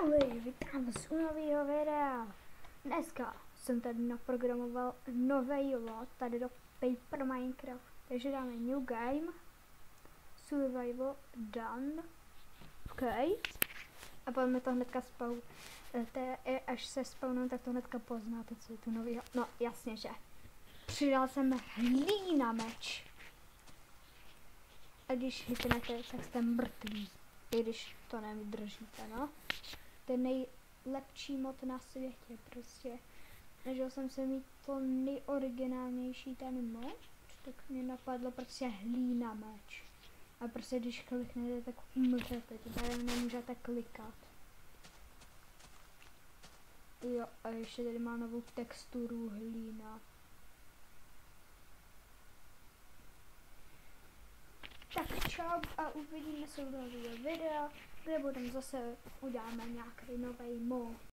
Ahoj, vítám vás u nového videa. Dneska jsem tady naprogramoval nový lot tady do Paper Minecraft. Takže dáme New Game, Survival, Done, OK. A pojďme to hnedka až se spawnem, tak to hnedka poznáte, co je tu nový. No jasně, že. Přidal jsem hlína meč. A když hitnete, tak jste mrtví. I když to nevydržíte, no. To je nejlepší mod na světě, prostě. Snažil jsem se mít to nejoriginálnější ten mod, tak mě napadlo prostě hlína meč. A prostě když kliknete, tak umřete, tady nemůžete klikat. Jo, a ještě tady má novou texturu hlína. Tak čau a uvidíme se u dalšího videa, kde budeme zase uděláme nějaký nový mod.